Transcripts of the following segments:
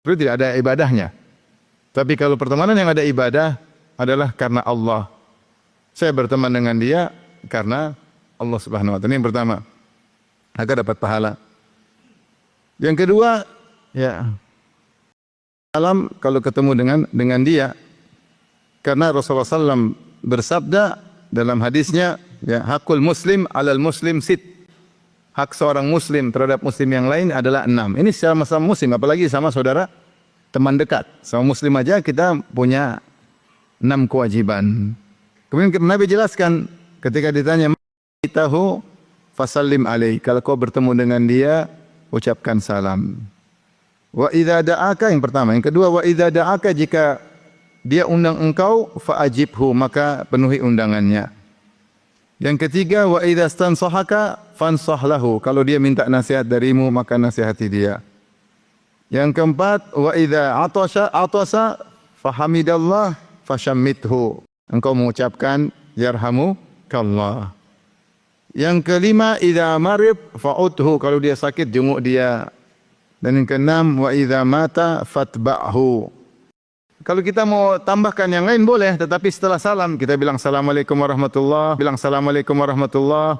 Itu tidak ada ibadahnya. Tapi kalau pertemanan yang ada ibadah adalah karena Allah. Saya berteman dengan dia karena Allah Subhanahu wa taala. Ini yang pertama. Agar dapat pahala. Yang kedua, ya salam kalau ketemu dengan dia. Karena Rasulullah SAW bersabda dalam hadisnya, ya, hakul muslim alal muslim sit. Hak seorang muslim terhadap muslim yang lain adalah 6. Ini secara sama muslim, apalagi sama saudara teman dekat. Sama muslim aja kita punya 6 kewajiban. Kemudian Nabi jelaskan ketika ditanya, "Tahu fasallim alaih." Kalau kau bertemu dengan dia, ucapkan salam. Wa idza da'aka, yang pertama. Yang kedua, wa idza da'aka, jika dia undang engkau, fa'ajibhu, maka penuhi undangannya. Yang ketiga, wa idza stansahaka fansah lahu. Kalau dia minta nasihat darimu, maka nasihati dia. Yang keempat, wa idza atasa fahamidallah fashammithu. Engkau mengucapkan yarhamukallah. Yang kelima, idza marib fa'udhu. Kalau dia sakit, jenguk dia. Dan yang keenam, wa idza mata fatba'hu. Kalau kita mau tambahkan yang lain boleh, tetapi setelah salam kita bilang assalamualaikum warahmatullahi, bilang assalamualaikum warahmatullahi,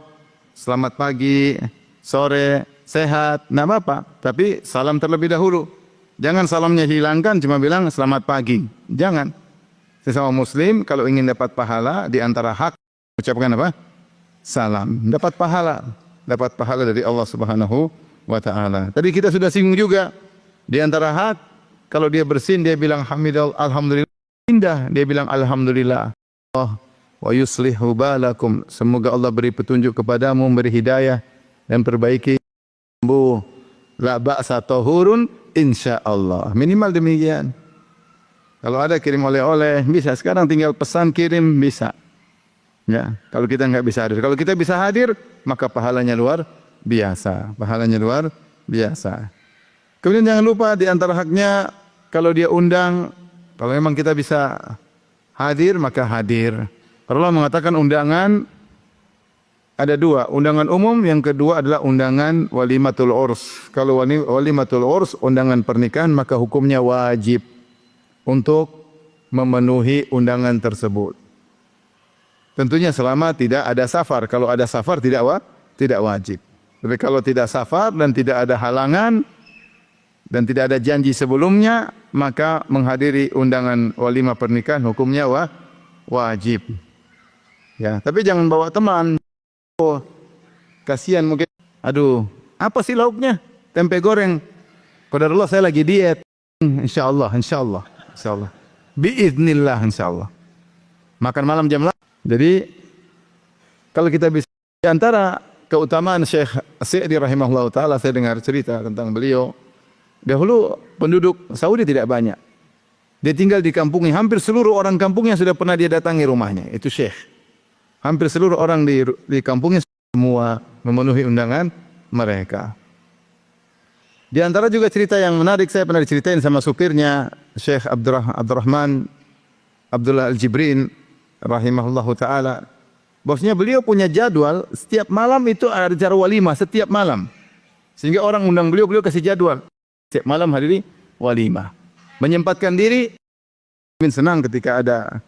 selamat pagi, sore, sehat, enggak apa-apa, tapi salam terlebih dahulu. Jangan salamnya hilangkan, cuma bilang selamat pagi. Jangan. Sesama muslim kalau ingin dapat pahala, di antara hak ucapkan apa? Salam. Dapat pahala dari Allah Subhanahu wa taala. Tadi kita sudah singgung juga, di antara hak kalau dia bersin dia bilang alhamdulillah, indah dia bilang alhamdulillah. Wa yuslihu balakum. Semoga Allah beri petunjuk kepadamu, beri hidayah dan perbaiki sembuh. La ba'sa tahurun insyaallah. Minimal demikian. Kalau ada kirim oleh-oleh bisa, sekarang tinggal pesan kirim bisa. Ya, kalau kita enggak bisa hadir. Kalau kita bisa hadir, maka pahalanya luar biasa. Pahalanya luar biasa. Kemudian jangan lupa di antara haknya, kalau dia undang, kalau memang kita bisa hadir, maka hadir. Allah mengatakan undangan ada 2, undangan umum, yang kedua adalah undangan walimatul urs. Kalau walimatul urs, undangan pernikahan, maka hukumnya wajib untuk memenuhi undangan tersebut. Tentunya selama tidak ada safar. Kalau ada safar tidak wajib. Tapi kalau tidak safar dan tidak ada halangan dan tidak ada janji sebelumnya, maka menghadiri undangan walimah pernikahan hukumnya wajib. Ya, tapi jangan bawa teman. Oh, kasihan mungkin. Aduh, apa sih lauknya? Tempe goreng. Qadarullah saya lagi diet. Insyaallah. Biiznillah insyaallah. Makan malam jam 8. Jadi kalau kita bisa, di antara keutamaan Syekh As-Sa'di rahimahullah taala, saya dengar cerita tentang beliau. Dahulu penduduk Saudi tidak banyak. Dia tinggal di kampungnya, hampir seluruh orang kampungnya sudah pernah dia datangi rumahnya. Itu Syekh. Hampir seluruh orang di kampungnya semua memenuhi undangan mereka. Di antara juga cerita yang menarik, saya pernah diceritain sama supirnya Syekh Abdurrahman Abdullah Al-Jibrin rahimahullahu taala. Bosnya beliau punya jadwal setiap malam itu ada acara walimah setiap malam. Sehingga orang undang beliau kasih jadwal. Setiap malam hadiri walimah. Menyempatkan diri, senang ketika ada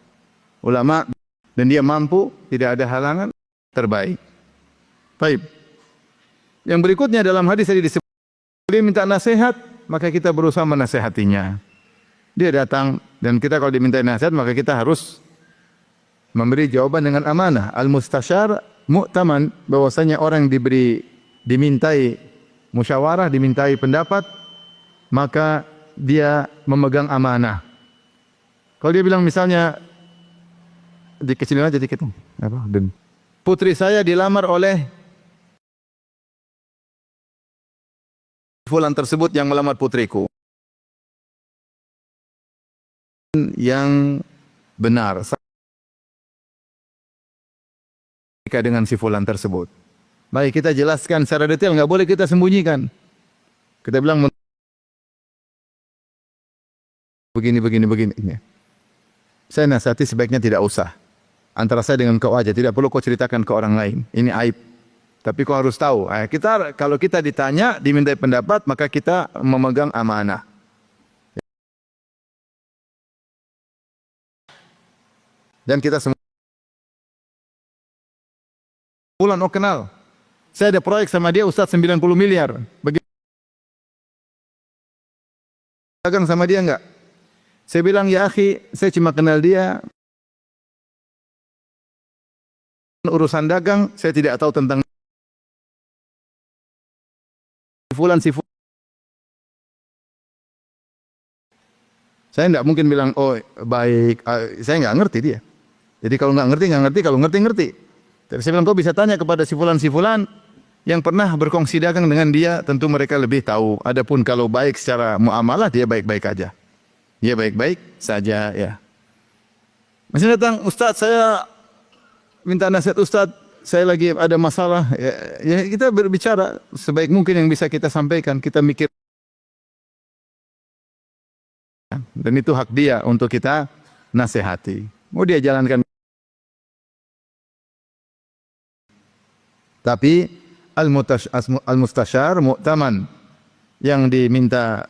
ulama dan dia mampu, tidak ada halangan, terbaik. Baik. Yang berikutnya dalam hadis tadi disebut, dia minta nasihat, maka kita berusaha menasihatinya. Dia datang dan kita kalau diminta nasihat, maka kita harus memberi jawaban dengan amanah. Al-mustasyar mu'taman, bahwasanya orang dimintai musyawarah, dimintai pendapat, maka dia memegang amanah. Kalau dia bilang misalnya, dikecilin aja dikit. Putri saya dilamar oleh fulan tersebut yang melamar putriku. Yang benar dengan si fulan tersebut. Baik, kita jelaskan secara detail, enggak boleh kita sembunyikan. Kita bilang begini. Saya nasihati sebaiknya tidak usah. Antara saya dengan kau aja, tidak perlu kau ceritakan ke orang lain. Ini aib. Tapi kau harus tahu. Kalau kita ditanya, dimintai pendapat, maka kita memegang amanah. Dan kita semua bulan kenal. Saya ada proyek sama dia Ustaz 90 miliar. Begitu dagang sama dia enggak? Saya bilang, ya akhi, saya cuma kenal dia. Urusan dagang, saya tidak tahu tentang si fulan. Saya tidak mungkin bilang, oh baik, saya nggak ngerti dia. Jadi kalau nggak ngerti, kalau ngerti. Tapi saya bilang, kau bisa tanya kepada si fulan yang pernah berkongsi dagang dengan dia, tentu mereka lebih tahu. Adapun kalau baik secara muamalah, dia baik-baik aja. Dia baik-baik saja, ya. Masih datang, Ustaz, saya minta nasihat Ustaz, saya lagi ada masalah. Ya, kita berbicara sebaik mungkin yang bisa kita sampaikan, kita mikir. Dan itu hak dia untuk kita nasihati. Mau dia jalankan. Tapi al-mustasyar mu'taman, yang diminta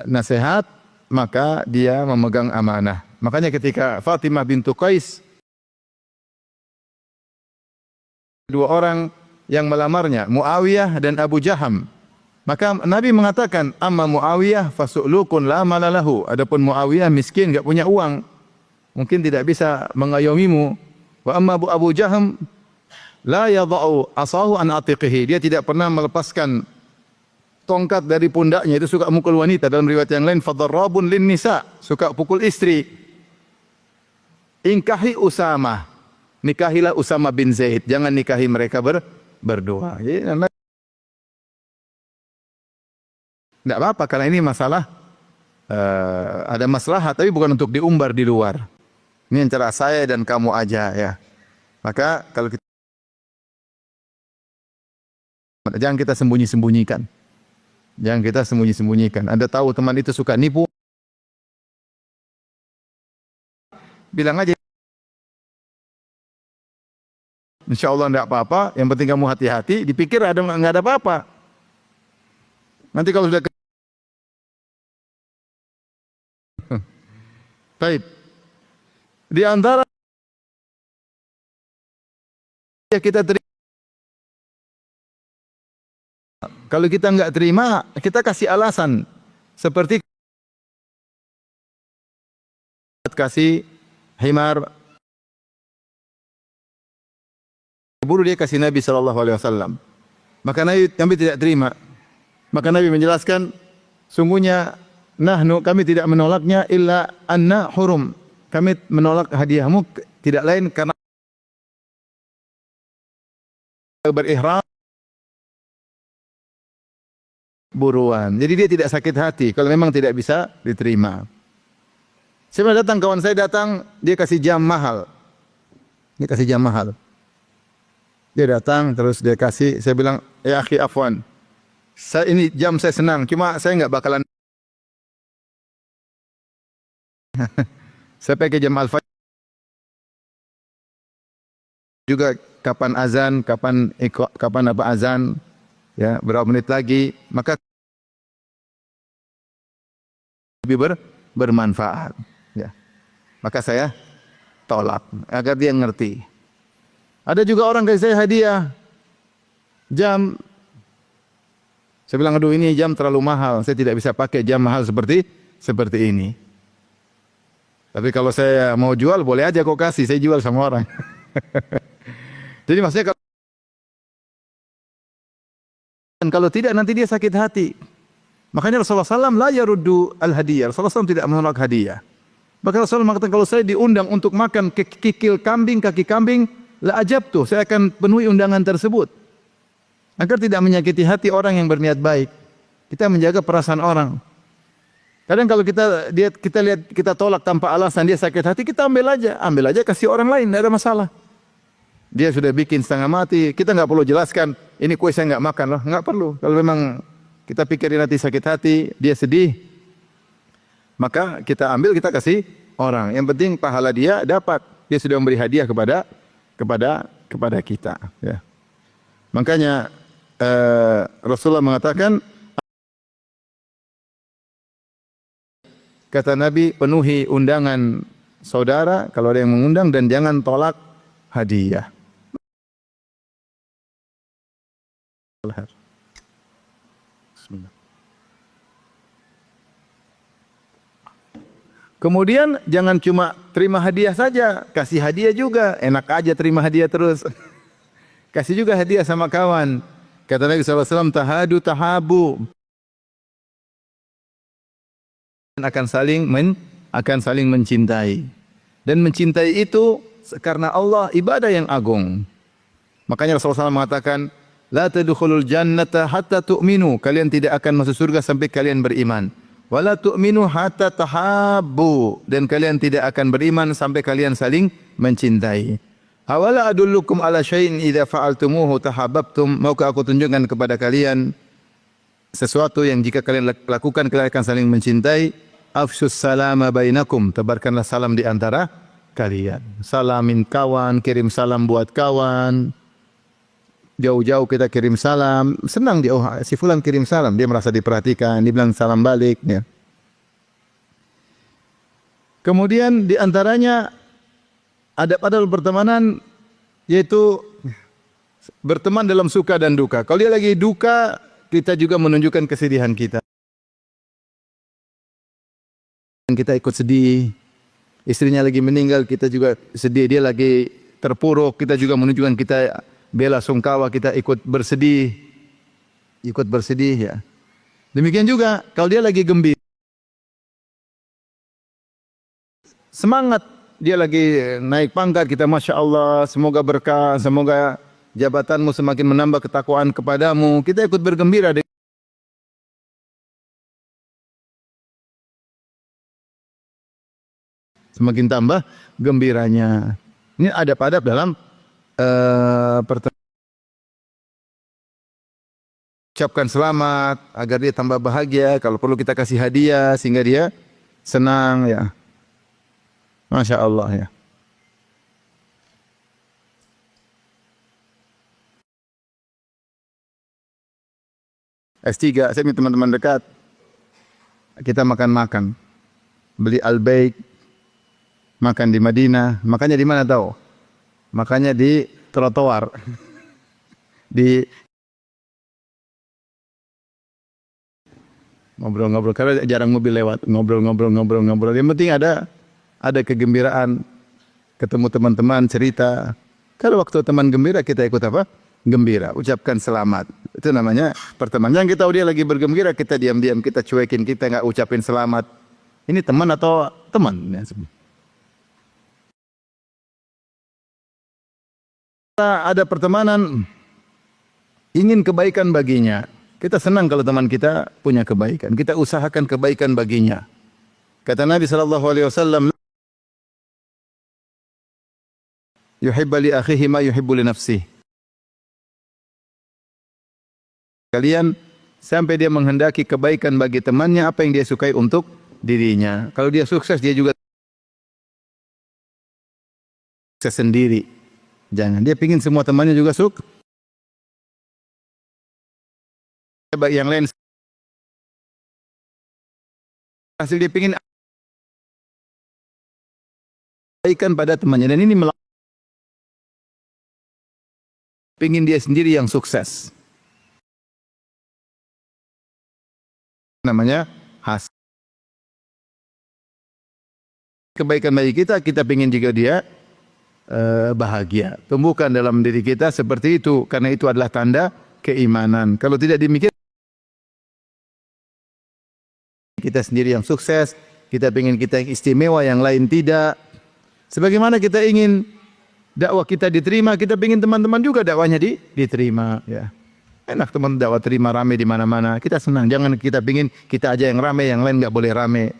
nasihat, maka dia memegang amanah. Makanya ketika Fatimah bintu Qais, dua orang yang melamarnya, Muawiyah dan Abu Jaham, maka Nabi mengatakan, amma Muawiyah fasu'lukun la malalahu. Adapun Muawiyah miskin, enggak punya uang, mungkin tidak bisa mengayomimu. Wa amma Abu Jaham la yadha'u asahu an atiqihi. Dia tidak pernah melepaskan tongkat dari pundaknya, itu suka mukul wanita. Dalam riwayat yang lain, fadarrabun lin nisa, suka pukul istri. Ingkahi Usamah, nikahilah Usamah bin Zaid, jangan nikahi mereka berdua. Jadi tidak apa-apa, karena ini masalah ada maslahat, tapi bukan untuk diumbar di luar. Ini antara saya dan kamu aja, ya. Maka kalau kita, jangan kita sembunyi-sembunyikan. Jangan kita sembunyi-sembunyikan. Anda tahu teman itu suka nipu, bilang aja, insya Allah tidak apa-apa, yang penting kamu hati-hati, dipikir nggak ada apa-apa. Nanti kalau sudah baik, di antara kita terima, kalau kita nggak terima, kita kasih alasan, seperti kasih himar, buru dia kasih Nabi SAW. Maka Nabi tidak terima. Maka Nabi menjelaskan, sungguhnya kami tidak menolaknya illa anna hurum. Kami menolak hadiahmu tidak lain karena berihram buruan. Jadi dia tidak sakit hati kalau memang tidak bisa diterima. Saya datang, kawan saya datang, dia kasih jam mahal. Dia kasih jam mahal. Dia datang terus dia kasih, saya bilang, ya akhi afwan, ini jam saya senang, cuma saya enggak bakalan saya pakai jam Al-Fajr juga, kapan azan, kapan apa azan, ya, berapa menit lagi, maka lebih bermanfaat, ya. Maka saya tolak agar dia ngerti. Ada juga orang kasih saya hadiah jam. Saya bilang, aduh ini jam terlalu mahal, saya tidak bisa pakai jam mahal seperti ini. Tapi kalau saya mau jual, boleh aja kau kasih, saya jual sama orang. Jadi maksudnya kalau tidak nanti dia sakit hati. Makanya Rasulullah SAW la yaruddu al-hadiyah. Rasulullah SAW tidak menolak hadiah. Maka Rasulullah mengatakan, kalau saya diundang untuk makan kaki kambing, la ajabtu, saya akan penuhi undangan tersebut. Agar tidak menyakiti hati orang yang berniat baik. Kita menjaga perasaan orang. Kadang kalau kita lihat, kita tolak tanpa alasan, dia sakit hati, kita ambil aja kasih orang lain, tidak ada masalah. Dia sudah bikin setengah mati, kita nggak perlu jelaskan, ini kue saya nggak makan loh, nggak perlu. Kalau memang kita pikirin nanti sakit hati, dia sedih, maka kita ambil, kita kasih orang. Yang penting pahala dia dapat, dia sudah memberi hadiah kepada kita. Ya. Makanya Rasulullah mengatakan, kata Nabi, penuhi undangan saudara kalau ada yang mengundang, dan jangan tolak hadiah. Bismillah. Kemudian jangan cuma terima hadiah saja, kasih hadiah juga. Enak aja terima hadiah terus. Kasih juga hadiah sama kawan. Kata Nabi SAW, tahadu tahabu. Akan saling mencintai. Dan mencintai itu karena Allah ibadah yang agung. Makanya Rasulullah SAW mengatakan, la tadkhulul jannata hatta tu'minu. Kalian tidak akan masuk surga sampai kalian beriman. Wala tu'minu hatta tahabbu. Dan kalian tidak akan beriman sampai kalian saling mencintai. Awala adullukum ala syai'in idza fa'altumuhu tahabbtum. Maukah aku tunjukkan kepada kalian sesuatu yang jika kalian lakukan kalian akan saling mencintai? Afshus salama bainakum. Tebarkanlah salam di antara kalian. Salamin kawan, kirim salam buat kawan. Jauh-jauh kita kirim salam, senang dia, oh si fulan kirim salam, dia merasa diperhatikan, dia bilang salam balik ya. Kemudian di antaranya adab-adab pertemanan yaitu berteman dalam suka dan duka. Kalau dia lagi duka, kita juga menunjukkan kesedihan kita. Kita ikut sedih. Istrinya lagi meninggal, kita juga sedih. Dia lagi terpuruk, kita juga menunjukkan kita bela sungkawa, kita ikut bersedih. Ikut bersedih ya. Demikian juga kalau dia lagi gembira, semangat, dia lagi naik pangkat, kita Masya Allah, semoga berkah, semoga jabatanmu semakin menambah ketakwaan kepadamu. Kita ikut bergembira. Semakin tambah gembiranya. Ini adab-adab dalam ucapkan selamat agar dia tambah bahagia. Kalau perlu kita kasih hadiah sehingga dia senang ya. Masya Allah ya. S3, saya punya teman-teman dekat. Kita makan-makan. Beli Al-Baik, makan di Madinah. Makannya di mana tahu? Makannya di trotoar. Di ngobrol-ngobrol karena jarang mobil lewat. Ngobrol. Yang penting ada kegembiraan, ketemu teman-teman, cerita. Kalau waktu teman gembira, kita ikut apa? Gembira, ucapkan selamat. Itu namanya pertemanan. Yang kita tahu dia lagi bergembira, kita diam-diam, kita cuekin, kita nggak ucapin selamat. Ini teman atau teman? Ada pertemanan, ingin kebaikan baginya. Kita senang kalau teman kita punya kebaikan. Kita usahakan kebaikan baginya. Kata Nabi SAW, yuhibba li akhihi ma yuhibbu li nafsihi. Kalian sampai dia menghendaki kebaikan bagi temannya apa yang dia sukai untuk dirinya. Kalau dia sukses, dia juga sukses sendiri. Jangan, dia pingin semua temannya juga sukses. Bagi yang lain, hasil dia pingin kebaikan pada temannya. Dan ini pingin dia sendiri yang sukses. Namanya hasil. Kebaikan bagi kita, kita pingin juga dia bahagia. Tumbuhkan dalam diri kita seperti itu, karena itu adalah tanda keimanan. Kalau tidak demikian, kita sendiri yang sukses, kita ingin kita yang istimewa, yang lain tidak. Sebagaimana kita ingin dakwah kita diterima, kita ingin teman-teman juga dakwahnya diterima. Ya. Enak teman dakwah terima rame di mana-mana, kita senang. Jangan kita ingin kita aja yang rame, yang lain nggak boleh rame.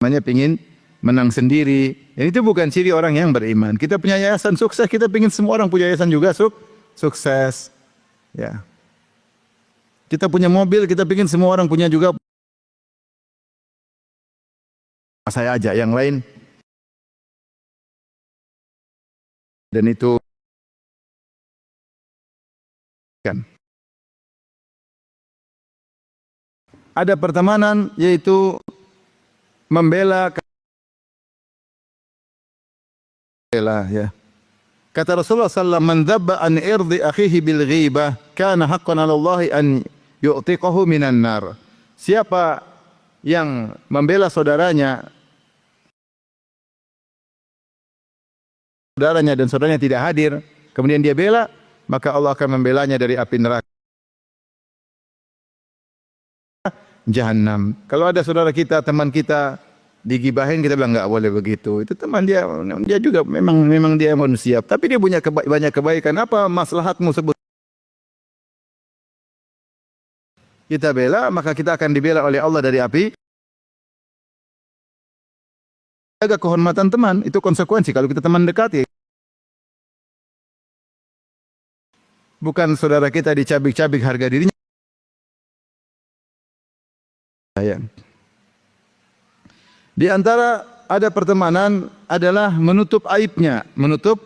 Namanya ingin menang sendiri. Dan itu bukan ciri orang yang beriman. Kita punya yayasan sukses, kita ingin semua orang punya yayasan juga sukses. Ya. Kita punya mobil, kita ingin semua orang punya juga. Saya aja, yang lain. Dan itu kan. Ada pertemanan yaitu membela ya. Kata Rasulullah sallallahu alaihi wasallam, "Man dzabba an irdi akhihi bil ghibah, kana haqqan 'ala Allah an yu'tiqahu minan nar." Siapa yang membela saudaranya dan saudaranya tidak hadir, kemudian dia bela, maka Allah akan membelanya dari api neraka Jahannam. Kalau ada saudara kita, teman kita digibahin, kita bilang enggak boleh begitu. Itu teman dia juga memang dia manusia, tapi dia punya banyak kebaikan. Apa maslahatmu sebut kita bela, maka kita akan dibela oleh Allah dari api. Jaga kehormatan teman, itu konsekuensi kalau kita teman dekat ya. Bukan saudara kita dicabik-cabik harga dirinya. Di antara ada pertemanan adalah menutup aibnya, menutup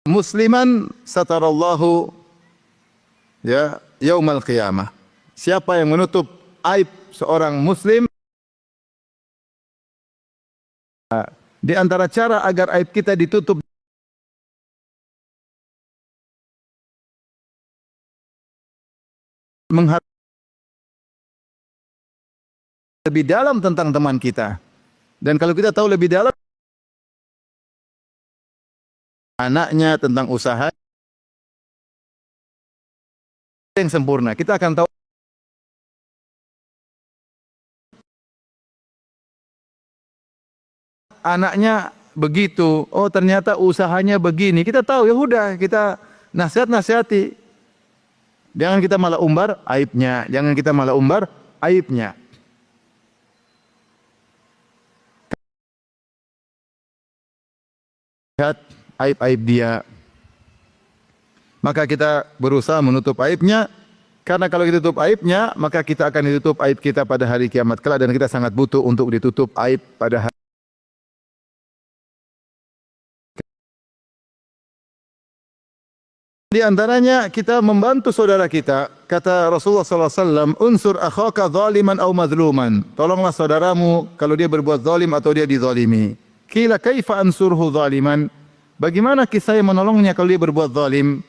musliman satarallahu ya yaumal qiyamah. Siapa yang menutup aib seorang muslim, di antara cara agar aib kita ditutup lebih dalam tentang teman kita. Dan kalau kita tahu lebih dalam anaknya, tentang usaha yang sempurna, kita akan tahu anaknya begitu, oh ternyata usahanya begini. Kita tahu, ya udah kita nasihati. Jangan kita malah umbar aibnya, jangan kita malah umbar aibnya. Lihat aib-aib dia, maka kita berusaha menutup aibnya, karena kalau kita tutup aibnya, maka kita akan ditutup aib kita pada hari kiamat kelak, dan kita sangat butuh untuk ditutup aib pada hari. Di antaranya kita membantu saudara kita. Kata Rasulullah SAW, unsur akhaka zaliman aw mazluman. Tolonglah saudaramu kalau dia berbuat zalim atau dia dizalimi. Qila kaifa ansurhu zaliman? Bagaimana saya menolongnya kalau dia berbuat zalim?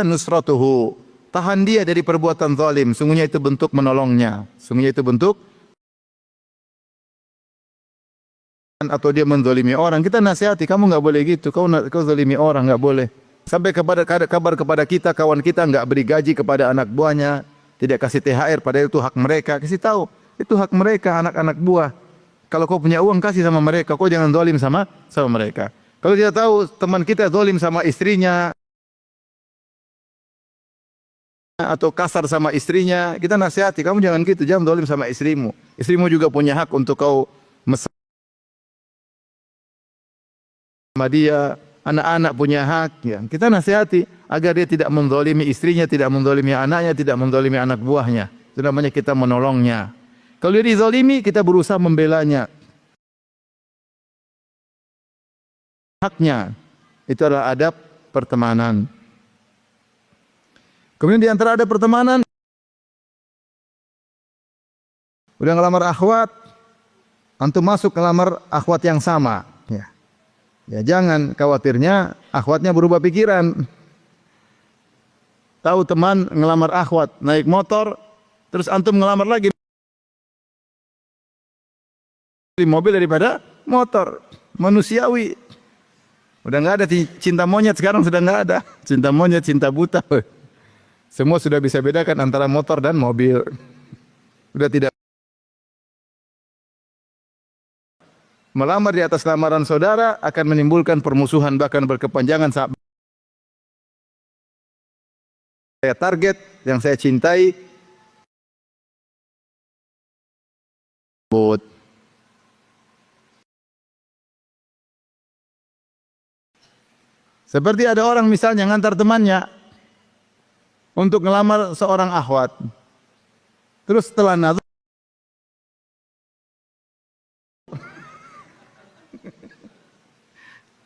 Nusratuhu. Tahan dia dari perbuatan zalim. Sungguhnya itu bentuk menolongnya. Sungguhnya itu bentuk, atau dia menzalimi orang, kita nasihati, kamu enggak boleh gitu, kau zalimi orang, enggak boleh. Sampai kabar kepada kita, kawan kita enggak beri gaji kepada anak buahnya, tidak kasih THR, padahal itu hak mereka. Kasih tahu, itu hak mereka, anak-anak buah. Kalau kau punya uang, kasih sama mereka, kau jangan zalim sama mereka. Kalau kita tahu teman kita zalim sama istrinya atau kasar sama istrinya, kita nasihati, kamu jangan gitu, jangan zalim sama istrimu. Istrimu juga punya hak untuk kau sama dia, anak-anak punya hak, ya. Kita nasihati agar dia tidak menzalimi istrinya, tidak menzalimi anaknya, tidak menzalimi anak buahnya. Itu namanya kita menolongnya. Kalau dia dizalimi, kita berusaha membelanya. Haknya. Itu adalah adab pertemanan. Kemudian di antara adab pertemanan, udah ngelamar akhwat, antum masuk ngelamar akhwat yang sama, ya. Ya jangan, khawatirnya akhwatnya berubah pikiran. Tahu teman ngelamar akhwat, naik motor, terus antum ngelamar lagi di mobil daripada motor. Manusiawi. Udah nggak ada cinta monyet sekarang, sudah nggak ada. Cinta monyet, cinta buta. Semua sudah bisa bedakan antara motor dan mobil. Udah tidak. Melamar di atas lamaran saudara akan menimbulkan permusuhan, bahkan berkepanjangan. Saya target yang saya cintai, seperti ada orang misalnya ngantar temannya untuk ngelamar seorang akhwat, terus setelah nazar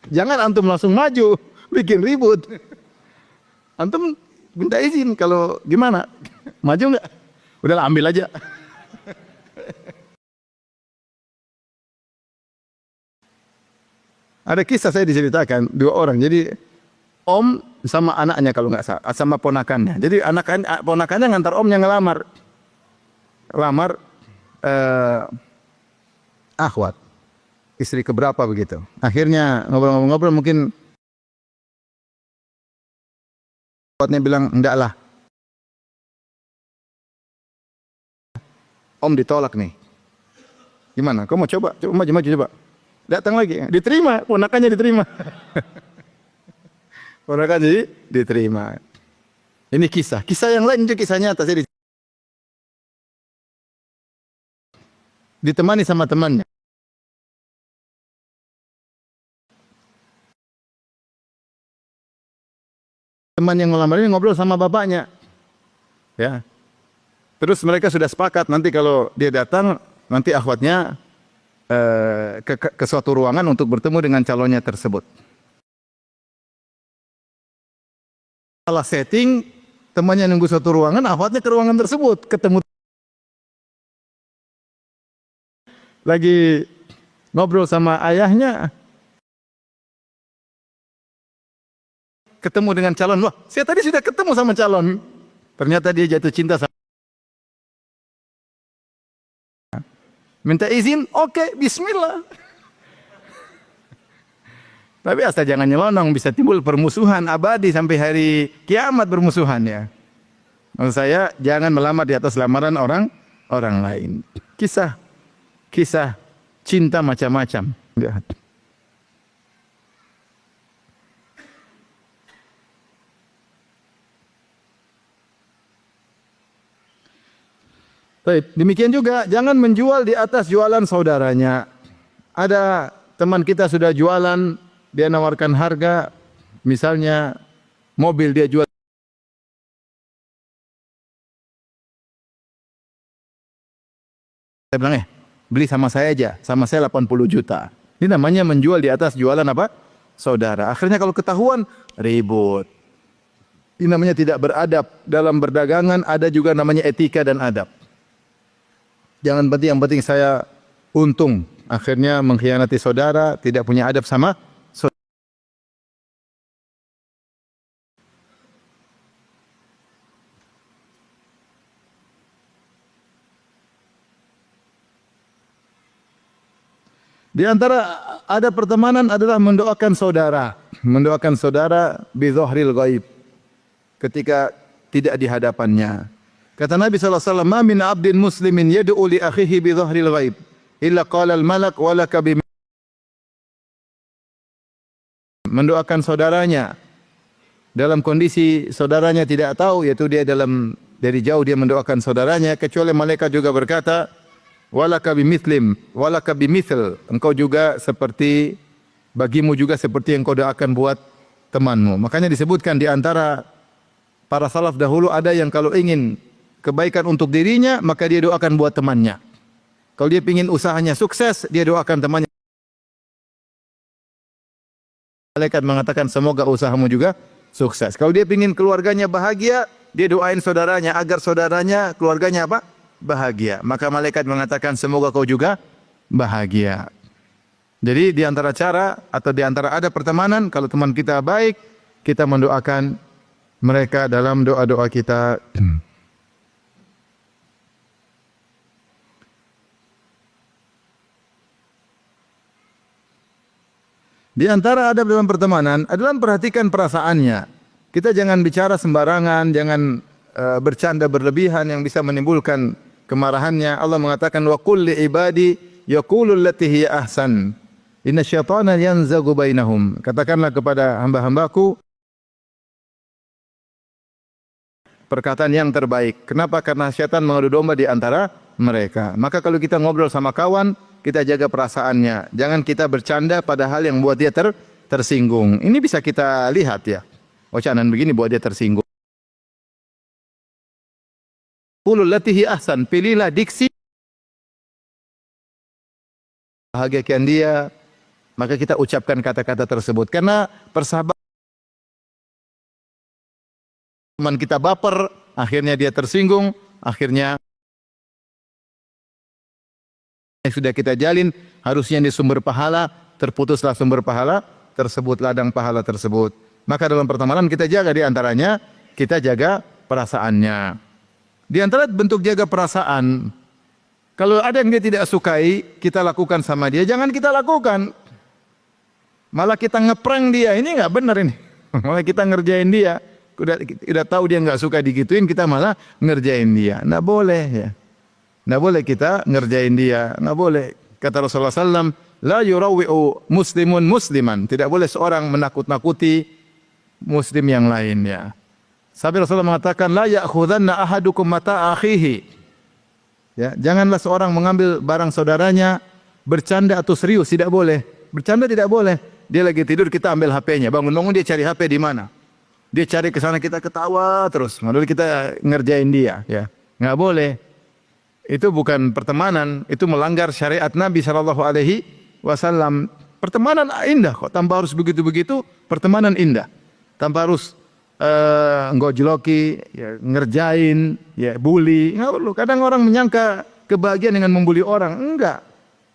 jangan antum langsung maju, bikin ribut. Antum minta izin kalau gimana? Maju nggak? Udah ambil aja. Ada kisah saya diceritakan, dua orang. Jadi om sama anaknya kalau nggak salah, sama ponakannya. Jadi ponakannya ngantar omnya ngelamar. Lamar akhwat. Istri keberapa begitu. Akhirnya ngobrol-ngobrol mungkin akhwatnya bilang, enggak lah. Om ditolak nih. Gimana? Kau mau coba? Maju coba. Datang lagi, diterima, ponakannya diterima. Ponakannya diterima. Ini kisah yang lain itu kisah nyata. Saya ditemani sama temannya. Teman yang melamar ini ngobrol sama bapaknya. Ya. Terus mereka sudah sepakat nanti kalau dia datang, nanti akhwatnya ke suatu ruangan untuk bertemu dengan calonnya tersebut. Salah setting, temannya nunggu suatu ruangan, akhwatnya ke ruangan tersebut, ketemu lagi ngobrol sama ayahnya, ketemu dengan calon. Wah, saya tadi sudah ketemu sama calon. Ternyata dia jatuh cinta sama. Minta izin, oke, bismillah. Tapi asal jangan nyelonong, bisa timbul permusuhan abadi sampai hari kiamat bermusuhan ya. Maksud saya, jangan melamar di atas lamaran orang lain. Kisah cinta macam-macam. Baik, demikian juga jangan menjual di atas jualan saudaranya. Ada teman kita sudah jualan, dia nawarkan harga, misalnya mobil dia jual. Saya bilang, beli sama saya aja, sama saya 80 juta. Ini namanya menjual di atas jualan apa? Saudara. Akhirnya kalau ketahuan, ribut. Ini namanya tidak beradab. Dalam berdagangan ada juga namanya etika dan adab. Jangan yang penting saya untung. Akhirnya mengkhianati saudara, tidak punya adab sama saudara. Di antara ada pertemanan adalah mendoakan saudara. Mendoakan saudara bi dhahril ghaib. Ketika tidak di hadapannya. Kata Nabi SAW, "Ma min abdin muslimin yad'u li akhihi bi dhahril ghaib, illa qala al-malak wa laka bi." Mendoakan saudaranya dalam kondisi saudaranya tidak tahu, yaitu dia dari jauh dia mendoakan saudaranya, kecuali malaikat juga berkata, "Wa laka bi mithlim, wa laka bi mithl." Engkau juga seperti, bagimu juga seperti yang kau doakan buat temanmu. Makanya disebutkan di antara para salaf dahulu ada yang kalau ingin kebaikan untuk dirinya, maka dia doakan buat temannya. Kalau dia ingin usahanya sukses, dia doakan temannya. Malaikat mengatakan semoga usahamu juga sukses. Kalau dia ingin keluarganya bahagia, dia doain saudaranya agar saudaranya, keluarganya apa? Bahagia. Maka malaikat mengatakan semoga kau juga bahagia. Jadi di antara cara atau di antara ada pertemanan, kalau teman kita baik, kita mendoakan mereka dalam doa-doa kita. Di antara adab dalam pertemanan adalah perhatikan perasaannya. Kita jangan bicara sembarangan, jangan bercanda berlebihan yang bisa menimbulkan kemarahannya. Allah mengatakan wa qul li ibadi yaqulu allati hiya ahsan. Inna syaitana yanzagu bainahum. Katakanlah kepada hamba-hambaku perkataan yang terbaik. Kenapa? Karena syaitan mengadu domba di antara mereka. Maka kalau kita ngobrol sama kawan, kita jaga perasaannya. Jangan kita bercanda pada hal yang buat dia tersinggung. Ini bisa kita lihat ya. Ocanan begini buat dia tersinggung. Qulul latihi ahsan. Pilihlah diksi bahagiakan dia. Maka kita ucapkan kata-kata tersebut. Karena persahabatan teman kita baper, akhirnya dia tersinggung, akhirnya yang sudah kita jalin harusnya di sumber pahala, terputuslah sumber pahala tersebut, ladang pahala tersebut. Maka dalam pertemanan kita jaga, di antaranya kita jaga perasaannya. Di antara bentuk jaga perasaan, kalau ada yang dia tidak sukai, kita lakukan sama dia, jangan kita lakukan. Malah kita ngeprank dia, ini nggak benar ini. Malah kita ngerjain dia. Udah tahu dia nggak suka digituin, kita malah ngerjain dia. Nggak boleh ya. Nggak boleh kita ngerjain dia. Nggak boleh. Kata Rasulullah SAW, la yurawwi'u muslimun musliman. Tidak boleh seorang menakut-nakuti muslim yang lain ya. Sampai Rasulullah mengatakan, la ya'khudhanna ahadukum mata akhihi. Ya, janganlah seorang mengambil barang saudaranya bercanda atau serius, tidak boleh. Bercanda tidak boleh. Dia lagi tidur, kita ambil HP-nya. Bangun-bangun dia cari HP di mana? Dia cari ke sana, kita ketawa terus. Lalu kita ngerjain dia, ya. Enggak boleh. Itu bukan pertemanan, itu melanggar syariat Nabi sallallahu alaihi wasallam. Pertemanan indah kok, tanpa harus begitu-begitu, pertemanan indah. Tanpa harus ngojloki, ya, ngerjain, ya, bully. Enggak perlu. Kadang orang menyangka kebahagiaan dengan membuli orang. Enggak.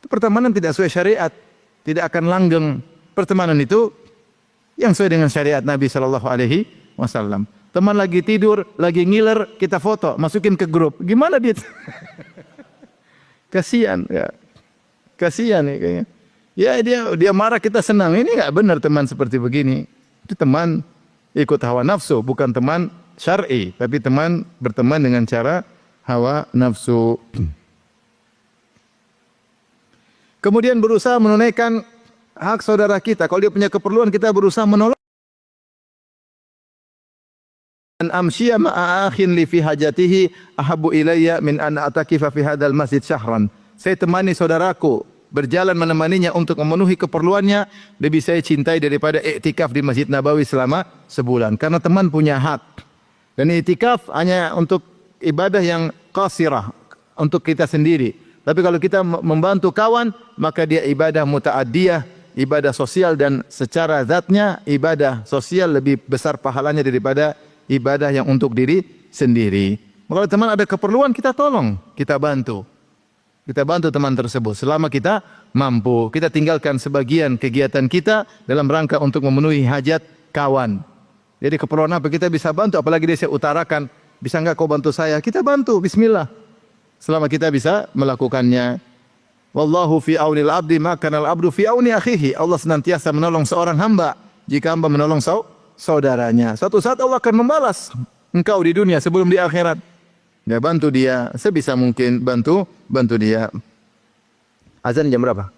Itu pertemanan tidak sesuai syariat, tidak akan langgeng. Pertemanan itu yang sesuai dengan syariat Nabi sallallahu alaihi wasallam. Teman lagi tidur, lagi ngiler, kita foto, masukin ke grup. Gimana dia? Kasihan, ya. Kasihan ya kayaknya. Ya dia marah, kita senang. Ini enggak benar teman seperti begini. Itu teman ikut hawa nafsu, bukan teman syar'i, tapi teman berteman dengan cara hawa nafsu. Kemudian berusaha menunaikan hak saudara kita. Kalau dia punya keperluan, kita berusaha menolong. An amshiya ma'a akhin li fi hajatihi ahabbu ilayya min an atakifa fi hadzal masjid syahran. Saya temani saudaraku, berjalan menemaninya untuk memenuhi keperluannya, lebih saya cintai daripada iktikaf di Masjid Nabawi selama sebulan. Karena teman punya hak. Dan iktikaf hanya untuk ibadah yang qasirah, untuk kita sendiri. Tapi kalau kita membantu kawan, maka dia ibadah muta'addiyah, ibadah sosial, dan secara zatnya ibadah sosial lebih besar pahalanya daripada ibadah yang untuk diri sendiri. Kalau teman ada keperluan, kita tolong, kita bantu. Kita bantu teman tersebut selama kita mampu. Kita tinggalkan sebagian kegiatan kita dalam rangka untuk memenuhi hajat kawan. Jadi keperluan apa kita bisa bantu, apalagi dia saya utarakan, bisa enggak kau bantu saya? Kita bantu, bismillah. Selama kita bisa melakukannya. Wallahu fi aunil abdi ma kana al abdu fi auni akhihi. Allah senantiasa menolong seorang hamba jika hamba menolong saudaranya. Suatu saat Allah akan membalas engkau di dunia sebelum di akhirat. Ya, bantu dia sebisa mungkin, bantu dia. Azan jam berapa?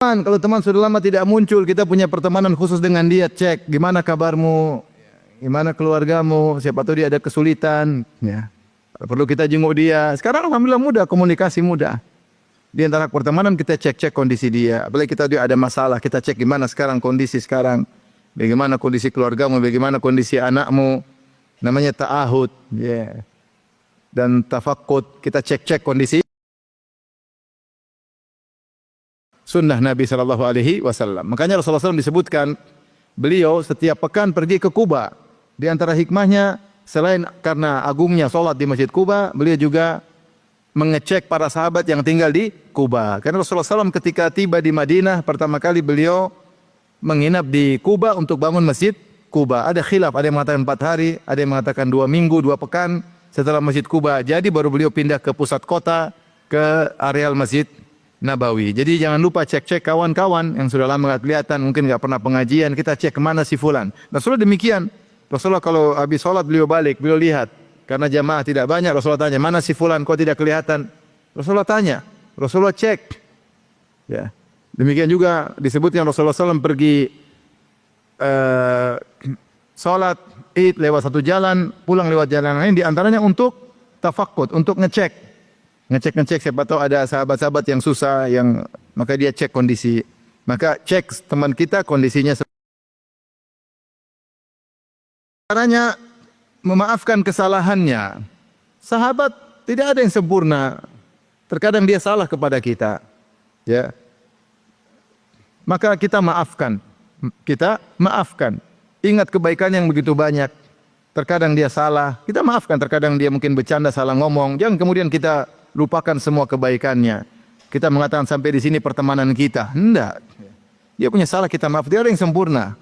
Kalau teman sudah lama tidak muncul, kita punya pertemanan khusus dengan dia, cek gimana kabarmu, gimana keluargamu, siapa tahu dia ada kesulitan, ya. Perlu kita jenguk dia. Sekarang alhamdulillah mudah, komunikasi mudah. Di antara pertemanan kita cek kondisi dia. Apalagi kita dia ada masalah, kita cek gimana sekarang kondisi sekarang. Bagaimana kondisi keluargamu, bagaimana kondisi anakmu. Namanya ta'ahud, ya. Dan tafakkud, kita cek kondisi. Sunnah Nabi sallallahu alaihi wasallam. Makanya Rasulullah SAW disebutkan beliau setiap pekan pergi ke Kuba. Di antara hikmahnya, selain karena agungnya salat di Masjid Kuba, beliau juga mengecek para sahabat yang tinggal di Kuba. Karena Rasulullah SAW ketika tiba di Madinah, pertama kali beliau menginap di Kuba untuk bangun Masjid Kuba. Ada khilaf, ada yang mengatakan 4 hari, ada yang mengatakan 2 minggu, 2 pekan setelah Masjid Kuba. Jadi baru beliau pindah ke pusat kota, ke areal Masjid Nabawi. Jadi jangan lupa cek kawan-kawan yang sudah lama nggak kelihatan, mungkin nggak pernah pengajian, kita cek kemana si fulan. Rasulullah demikian. Rasulullah kalau habis sholat beliau balik, beliau lihat. Karena jamaah tidak banyak, Rasulullah tanya, mana si fulan kok tidak kelihatan? Rasulullah tanya, Rasulullah cek. Ya. Demikian juga disebutkan Rasulullah SAW pergi sholat id lewat satu jalan, pulang lewat jalan lain, di antaranya untuk tafakkud, untuk ngecek siapa tahu ada sahabat-sahabat yang susah, yang maka dia cek kondisi. Maka cek teman kita kondisinya. Caranya memaafkan kesalahannya. Sahabat tidak ada yang sempurna. Terkadang dia salah kepada kita. ya, maka kita maafkan. Kita maafkan. Ingat kebaikan yang begitu banyak. Terkadang dia salah, kita maafkan. Terkadang dia mungkin bercanda, salah ngomong. Jangan kemudian kita lupakan semua kebaikannya. Kita mengatakan sampai di sini pertemanan kita. Hendak. Dia punya salah, kita maaf. Dia orang yang sempurna.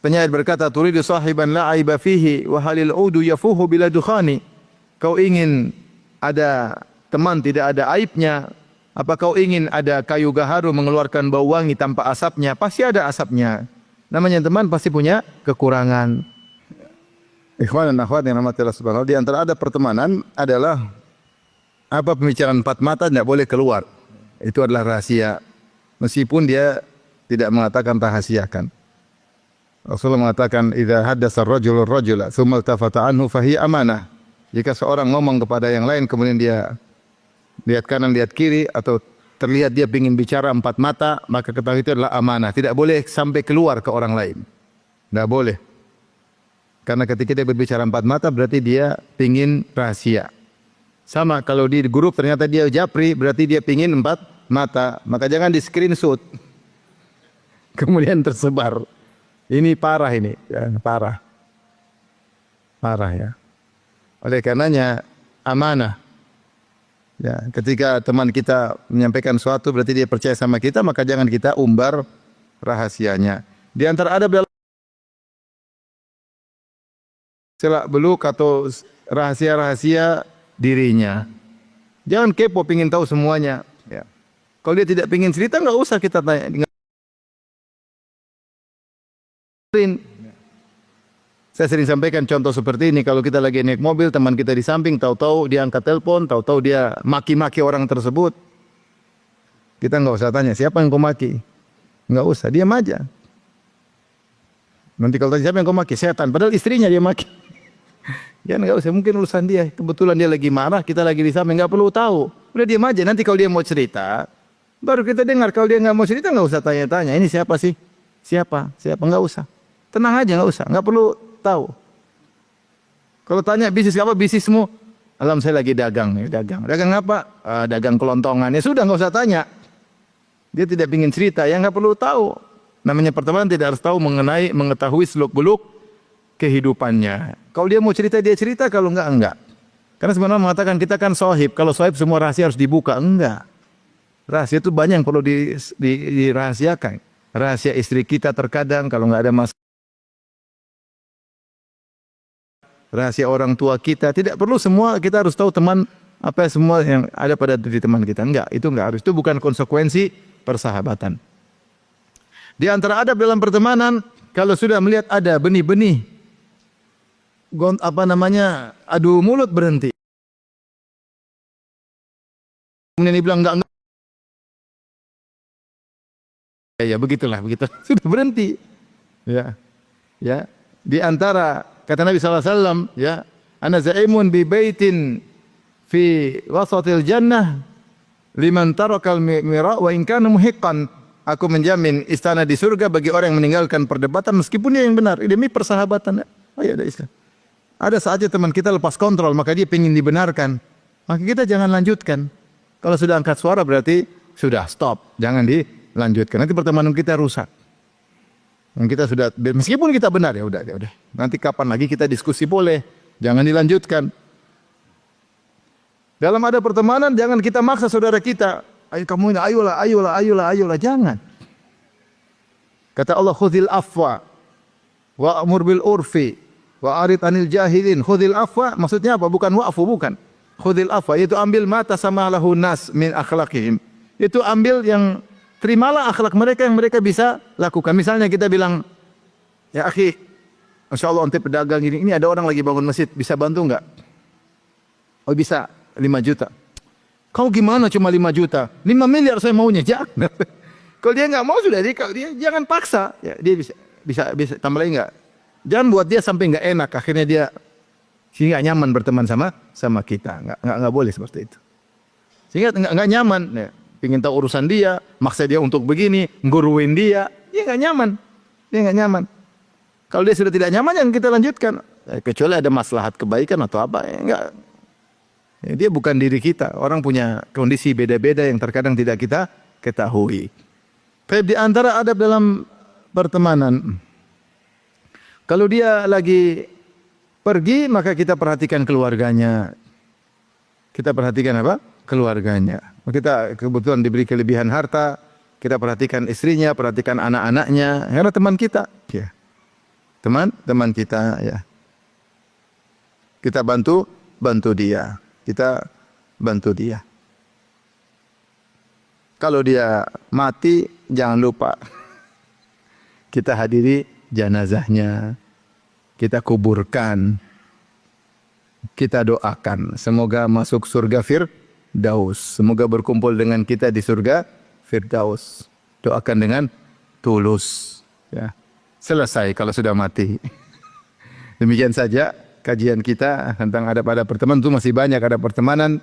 Penyair berkata, turidu sahiban la aiba fihi wa halil udu yafuhu bila dukhani. Kau ingin ada teman tidak ada aibnya. Apa kau ingin ada kayu gaharu mengeluarkan bau wangi tanpa asapnya? Pasti ada asapnya. Namanya teman pasti punya kekurangan. Ikhwan dan akhwat yang rahmati Allah Subhanahu wa taala, di antara ada pertemanan adalah apa pembicaraan empat mata tidak boleh keluar. Itu adalah rahasia. Meskipun dia tidak mengatakan rahasiakan. Rasulullah mengatakan, "Idza haddasa ar-rajulu ar-rajula, tsumma iltafata anhu fa hiya amanah." Jika seorang ngomong kepada yang lain kemudian dia lihat kanan, lihat kiri, atau terlihat dia ingin bicara empat mata, maka ketahui itu adalah amanah. Tidak boleh sampai keluar ke orang lain. Tidak boleh. Karena ketika dia berbicara empat mata, berarti dia ingin rahasia. Sama kalau di grup ternyata dia japri, berarti dia ingin empat mata. Maka jangan di screenshot. Kemudian tersebar. Ini parah ini. Ya, parah. Parah ya. Oleh karenanya, amanah. Ya, ketika teman kita menyampaikan sesuatu berarti dia percaya sama kita, maka jangan kita umbar rahasianya. Di antara adab dalam selak beluk atau rahasia-rahasia dirinya. Jangan kepo pingin tahu semuanya. Ya. Kalau dia tidak pingin cerita, nggak usah kita tanya. Saya sering sampaikan contoh seperti ini, kalau kita lagi naik mobil, teman kita di samping, tahu-tahu dia angkat telepon, tahu-tahu dia maki-maki orang tersebut. Kita nggak usah tanya, siapa yang kau maki? Nggak usah, diam aja. Nanti kalau tanya siapa yang kau maki? Setan, padahal istrinya dia maki. Ya nggak usah, mungkin urusan dia. Kebetulan dia lagi marah, kita lagi di samping, nggak perlu tahu. Udah diam aja, nanti kalau dia mau cerita, baru kita dengar. Kalau dia nggak mau cerita, nggak usah tanya-tanya. Ini siapa sih? Siapa? Siapa? Nggak usah. Tenang aja, nggak usah, nggak perlu tahu. Kalau tanya bisnis apa, bisnismu? Alam saya lagi dagang, dagang. Dagang apa? Dagang kelontongan. Ya sudah, nggak usah tanya. Dia tidak ingin cerita, ya nggak perlu tahu. Namanya pertemanan tidak harus tahu mengetahui seluk-beluk kehidupannya. Kalau dia mau cerita, dia cerita. Kalau enggak. Karena sebenarnya mengatakan kita kan sohib. Kalau sohib semua rahasia harus dibuka. Enggak. Rahasia itu banyak yang perlu dirahasiakan. Rahasia istri kita terkadang kalau nggak ada masalah. Rahasia orang tua kita, tidak perlu semua kita harus tahu teman apa semua yang ada pada diri teman kita. Enggak, itu enggak harus. Itu bukan konsekuensi persahabatan. Di antara adab dalam pertemanan, kalau sudah melihat ada benih-benih adu mulut, berhenti. Kemudian dibilang enggak. Ya begitulah, begitu. Sudah berhenti. Ya. Ya. Di antara kata Nabi SAW, ya, ana za'imun bi baitin fi wasatil jannah liman tarakal mira wa in kana muhiqqan. Aku menjamin istana di surga bagi orang yang meninggalkan perdebatan meskipun dia yang benar. Demi persahabatan. Oh ya, ada istilah. Ada saatnya teman kita lepas kontrol, maka dia ingin dibenarkan. Maka kita jangan lanjutkan. Kalau sudah angkat suara berarti sudah stop. Jangan dilanjutkan. Nanti pertemanan kita rusak. Dan kita sudah, meskipun kita benar, ya udah. Nanti kapan lagi kita diskusi boleh, jangan dilanjutkan. Dalam ada pertemanan jangan kita maksa saudara kita, ayo kamu ini, ayolah, jangan. Kata Allah, khudhil afwa wa amur bil urfi wa arid anil jahilin. Khudhil afwa maksudnya apa? Bukan wa'fu, bukan. Khudhil afwa yaitu ambil mata sama lahu nas min akhlaqihim. Itu ambil yang terimalah akhlak mereka yang mereka bisa lakukan. Misalnya kita bilang, ya akhi, Masya Allah ente pedagang ini ada orang lagi bangun masjid, bisa bantu enggak? Oh bisa, 5 juta. Kau gimana cuma 5 juta? 5 miliar saya maunya, jangan. Kalau dia enggak mau sudah, dia jangan paksa. Ya, dia bisa tambah lagi enggak? Jangan buat dia sampai enggak enak, akhirnya dia sehingga nyaman berteman sama kita. Enggak boleh seperti itu. Sehingga enggak nyaman. Ya. Ingin tahu urusan dia, maksa dia untuk begini, nguruin dia nggak nyaman. Kalau dia sudah tidak nyaman, jangan kita lanjutkan. Kecuali ada maslahat kebaikan atau apa, enggak. Dia bukan diri kita. Orang punya kondisi beda-beda yang terkadang tidak kita ketahui. Baik, di antara adab dalam pertemanan, kalau dia lagi pergi, maka kita perhatikan keluarganya. Kita perhatikan apa? Keluarganya. Kita kebetulan diberi kelebihan harta, kita perhatikan istrinya, perhatikan anak-anaknya. Karena teman kita, ya. Teman kita, ya. Kita bantu dia. Kita bantu dia. Kalau dia mati, jangan lupa kita hadiri jenazahnya, kita kuburkan, kita doakan. Semoga masuk surga Firdaus. Semoga berkumpul dengan kita di surga Firdaus. Doakan dengan tulus. Ya. Selesai kalau sudah mati. Demikian saja kajian kita tentang adab-adab pertemanan. Itu masih banyak adab pertemanan.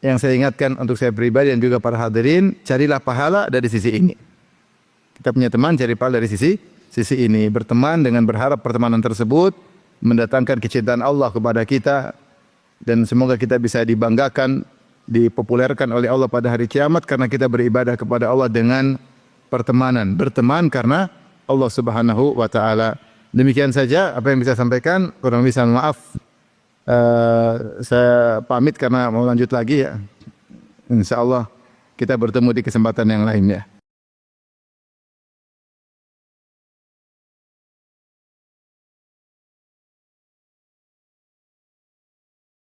Yang saya ingatkan untuk saya pribadi dan juga para hadirin, carilah pahala dari sisi ini. Kita punya teman, cari pahala dari sisi ini. Berteman dengan berharap pertemanan tersebut mendatangkan kecintaan Allah kepada kita. Dan semoga kita bisa dibanggakan, dipopulerkan oleh Allah pada hari kiamat karena kita beribadah kepada Allah dengan pertemanan. Berteman karena Allah Subhanahu wa taala. Demikian saja apa yang bisa sampaikan. Kurang lebih maaf. Saya pamit karena mau lanjut lagi ya. Insyaallah kita bertemu di kesempatan yang lainnya.